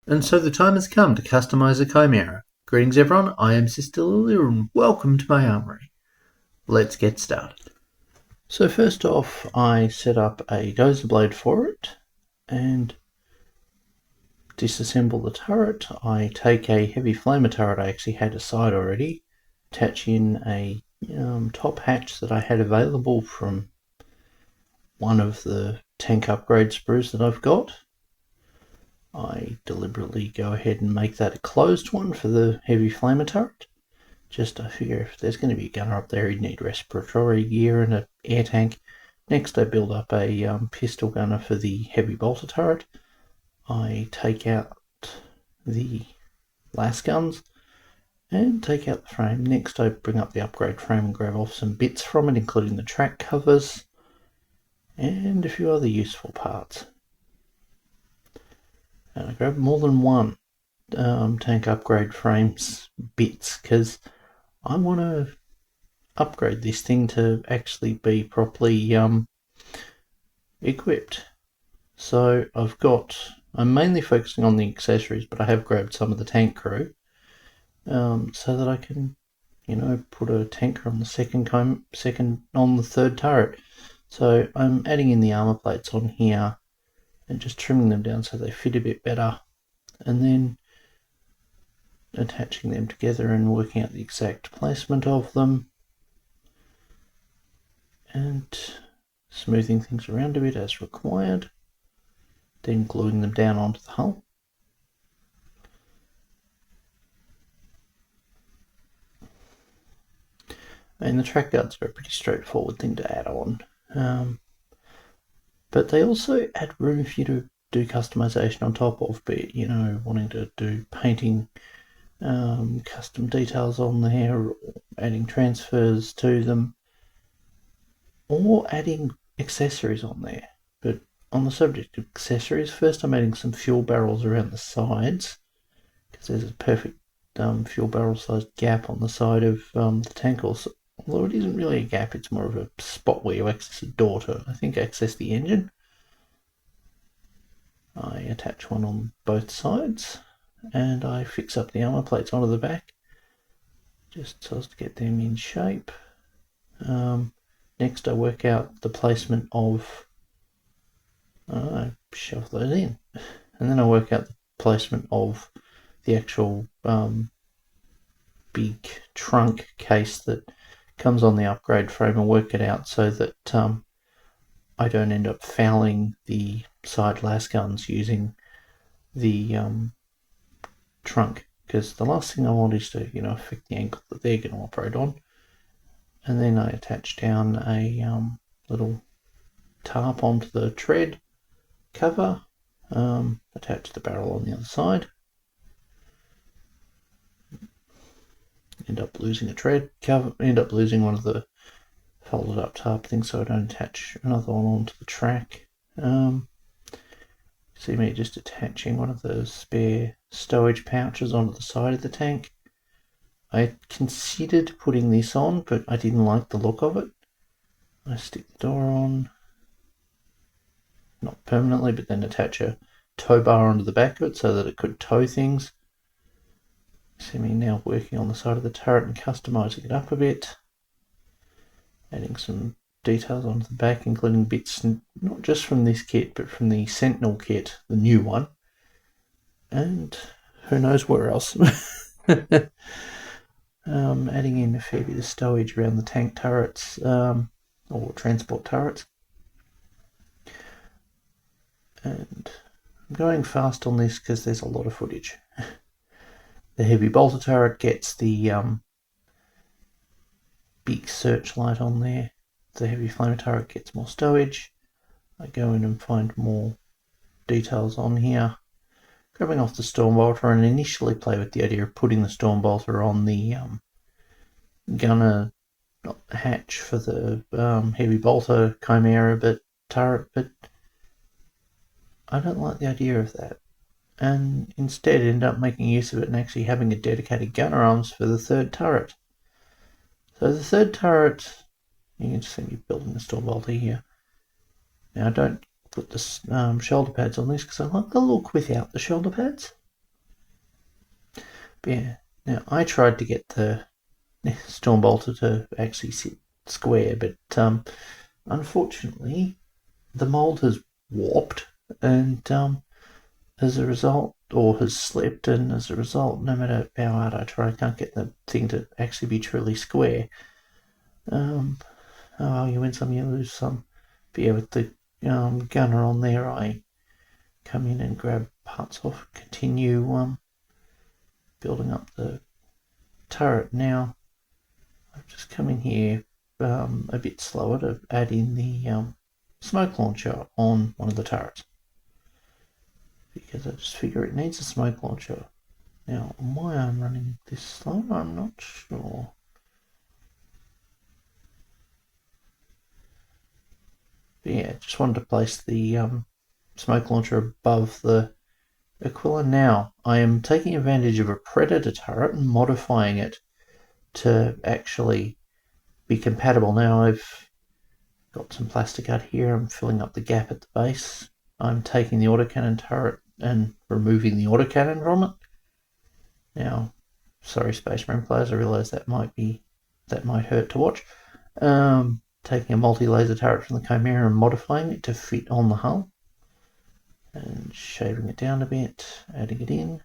And so the time has come to customize a chimera. Greetings everyone, I am Sister Lilia and welcome to my armory. Let's get started. So first off, I set up a dozer blade for it and disassemble the turret. I take a heavy flamer turret I actually had aside already, attach in a top hatch that I had available from one of the tank upgrade sprues that I've got. I deliberately go ahead and make that a closed one for the heavy flamer turret. Just I figure if there's going to be a gunner up there, he'd need respiratory gear and an air tank. Next I build up a pistol gunner for the heavy bolter turret. I take out the las guns and take out the frame. Next I bring up the upgrade frame and grab off some bits from it, including the track covers and a few other useful parts. And I grab more than one tank upgrade frames bits because I want to upgrade this thing to actually be properly equipped. So I'm mainly focusing on the accessories, but I have grabbed some of the tank crew so that I can, put a tanker on the second on the third turret. So I'm adding in the armor plates on here and just trimming them down so they fit a bit better, and then attaching them together and working out the exact placement of them and smoothing things around a bit as required, then gluing them down onto the hull. And the track guards are a pretty straightforward thing to add on. But they also add room for you to do customization on top of, be it, wanting to do painting custom details on there, or adding transfers to them, or adding accessories on there. But on the subject of accessories, first I'm adding some fuel barrels around the sides, because there's a perfect fuel barrel sized gap on the side of the tank also. Although it isn't really a gap, it's more of a spot where you access a door to, I think, access the engine. I attach one on both sides and I fix up the armor plates onto the back just so as to get them in shape. Next I work out the placement of, I shove those in, and then I work out the placement of the actual big trunk case that comes on the upgrade frame and work it out so that I don't end up fouling the side las guns using the trunk, because the last thing I want is to affect the angle that they're going to operate on. And then I attach down a little tarp onto the tread cover, attach the barrel on the other side. End up losing a tread cover, end up losing one of the folded up tarp things, so I don't attach another one onto the track. See me just attaching one of the spare stowage pouches onto the side of the tank. I considered putting this on, but I didn't like the look of it. I stick the door on, not permanently, but then attach a tow bar onto the back of it so that it could tow things. See me now working on the side of the turret and customizing it up a bit, adding some details onto the back, including bits not just from this kit but from the Sentinel kit, the new one, and who knows where else. Adding in a fair bit of stowage around the tank turrets or transport turrets, and I'm going fast on this because there's a lot of footage. The heavy bolter turret gets the big searchlight on there. The heavy flamer turret gets more stowage. I go in and find more details on here, grabbing off the storm bolter, and initially play with the idea of putting the storm bolter on the gunner hatch for the heavy bolter chimera turret, but I don't like the idea of that, and instead end up making use of it and actually having a dedicated gunner arms for the third turret. So the third turret, you can see me building the storm bolter here. Now I don't put the shoulder pads on this because I like the look without the shoulder pads. Yeah, now I tried to get the storm bolter to actually sit square, but unfortunately the mold has warped, and as a result, or has slipped, and as a result, no matter how hard I try, I can't get the thing to actually be truly square. Oh, you win some, you lose some. But yeah, with the gunner on there, I come in and grab parts off, continue building up the turret. Now, I've just come in here a bit slower to add in the smoke launcher on one of the turrets, because I just figure it needs a smoke launcher. Now, why I'm running this slow, I'm not sure. But yeah, just wanted to place the smoke launcher above the Aquila. Now, I am taking advantage of a Predator turret and modifying it to actually be compatible. Now, I've got some plastic out here. I'm filling up the gap at the base. I'm taking the autocannon turret and removing the autocannon from it. Now, sorry, Space Marine players, I realise that might hurt to watch. Taking a multi-laser turret from the Chimera and modifying it to fit on the hull, and shaving it down a bit, adding it in,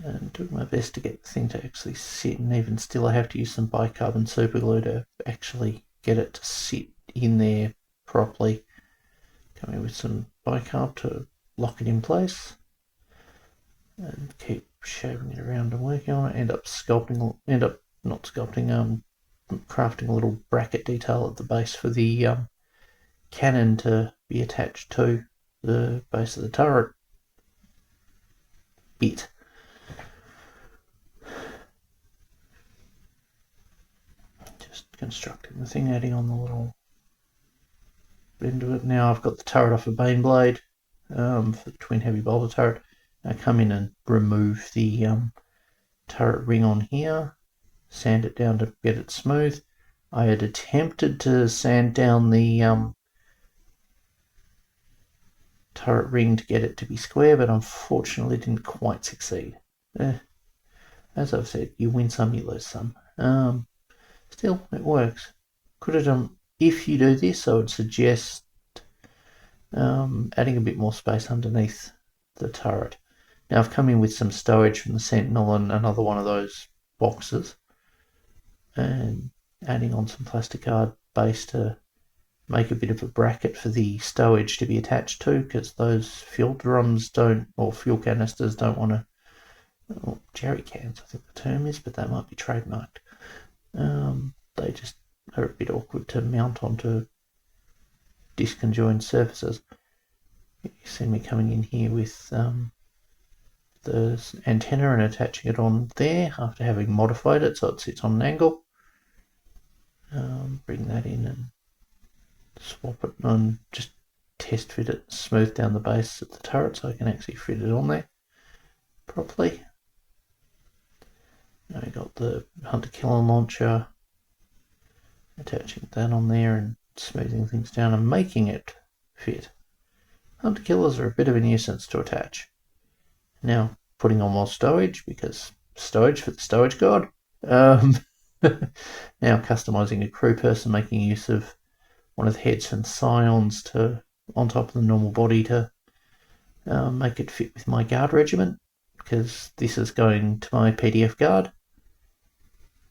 and doing my best to get the thing to actually sit. And even still, I have to use some bicarbon superglue to actually get it to sit in there properly. Coming with some bicarb to lock it in place, and keep shaving it around and working on it. Crafting a little bracket detail at the base for the cannon to be attached to the base of the turret bit. Just constructing the thing, adding on the little bit into it. Now I've got the turret off a Baneblade for the twin heavy bolter turret. I come in and remove the turret ring on here, sand it down to get it smooth. I had attempted to sand down the turret ring to get it to be square, but unfortunately didn't quite succeed. As I've said, you win some, you lose some. Still, it works. Could have done. If you do this, I would suggest adding a bit more space underneath the turret. Now I've come in with some stowage from the Sentinel and another one of those boxes, and adding on some plasticard base to make a bit of a bracket for the stowage to be attached to, because those fuel drums or fuel canisters don't want to, jerry cans I think the term is, but that might be trademarked. They just are a bit awkward to mount onto disconjoined surfaces. You see me coming in here with the antenna and attaching it on there after having modified it so it sits on an angle. Bring that in and swap it and just test fit it, smooth down the base of the turret so I can actually fit it on there properly. Now I got the hunter killer launcher, attaching that on there and smoothing things down and making it fit. Hunter killers are a bit of a nuisance to attach. Now putting on more stowage, because stowage for the stowage god. Now customizing a crew person, making use of one of the heads from Scions on top of the normal body to make it fit with my guard regiment, because this is going to my PDF guard.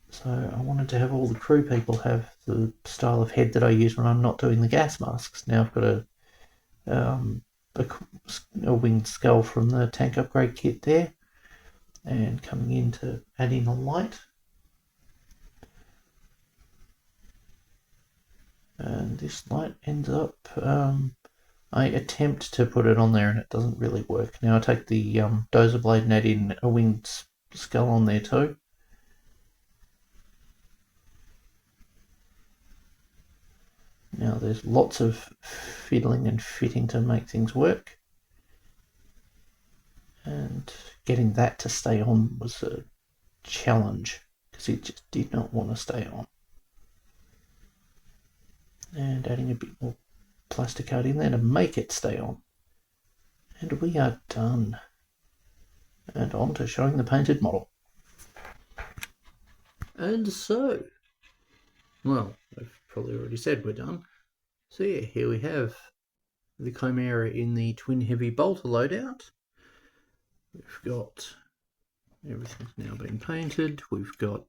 So I wanted to have all the crew people have the style of head that I use when I'm not doing the gas masks. Now I've got a winged skull from the tank upgrade kit there, and coming in to add in a light. And this light ends up, I attempt to put it on there and it doesn't really work. Now I take the dozer blade and add in a winged skull on there too. Now there's lots of fiddling and fitting to make things work, and getting that to stay on was a challenge because it just did not want to stay on. And adding a bit more plastic art in there to make it stay on. And we are done. And on to showing the painted model. And so, well, I've probably already said we're done. So yeah, here we have the Chimera in the twin heavy bolter loadout. We've got everything's now been painted. We've got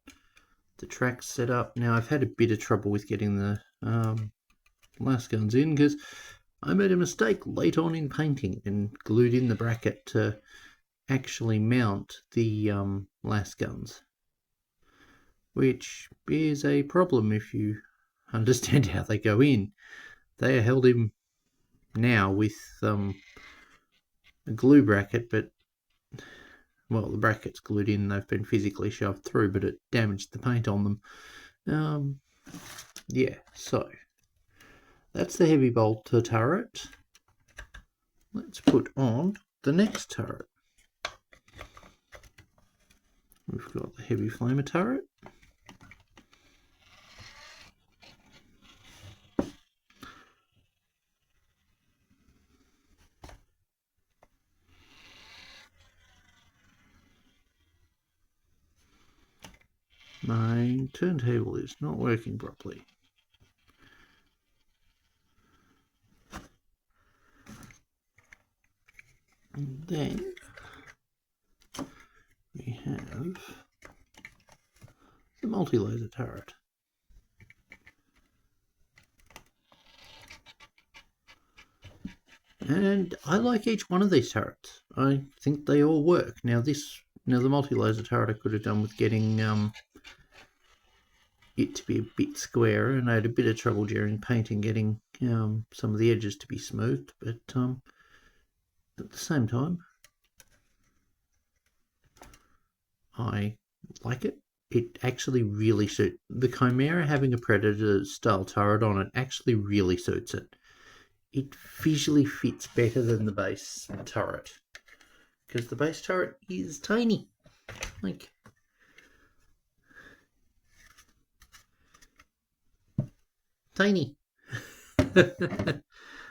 the tracks set up. Now I've had a bit of trouble with getting the last guns in because I made a mistake late on in painting and glued in the bracket to actually mount the last guns, which is a problem if you understand how they go in. They are held in now with a glue bracket, but well, the bracket's glued in, they've been physically shoved through, but it damaged the paint on them. Yeah, so that's the heavy bolter turret. Let's put on the next turret. We've got the heavy flamer turret. My turntable is not working properly. And then we have the multi-laser turret. And I like each one of these turrets. I think they all work. Now the multi-laser turret I could have done with getting it to be a bit squarer, and I had a bit of trouble during painting getting some of the edges to be smoothed, but at the same time I like it. It actually really suits the Chimera. Having a Predator style turret on it actually really suits it. It visually fits better than the base turret, because the base turret is tiny, like tiny. I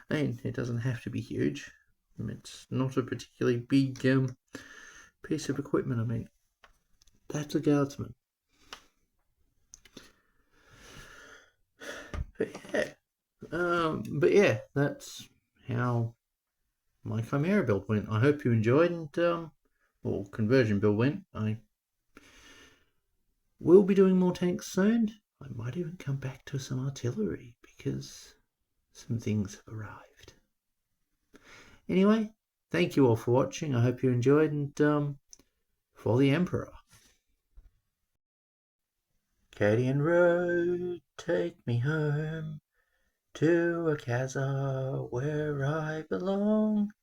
mean, it doesn't have to be huge. It's not a particularly big piece of equipment. I mean, that's a guardsman. But yeah, that's how my Chimera build went. I hope you enjoyed, and or conversion build went. I will be doing more tanks soon. I might even come back to some artillery because some things have arrived. Anyway, thank you all for watching. I hope you enjoyed, and for the Emperor. Cadian Road, take me home to a casa where I belong.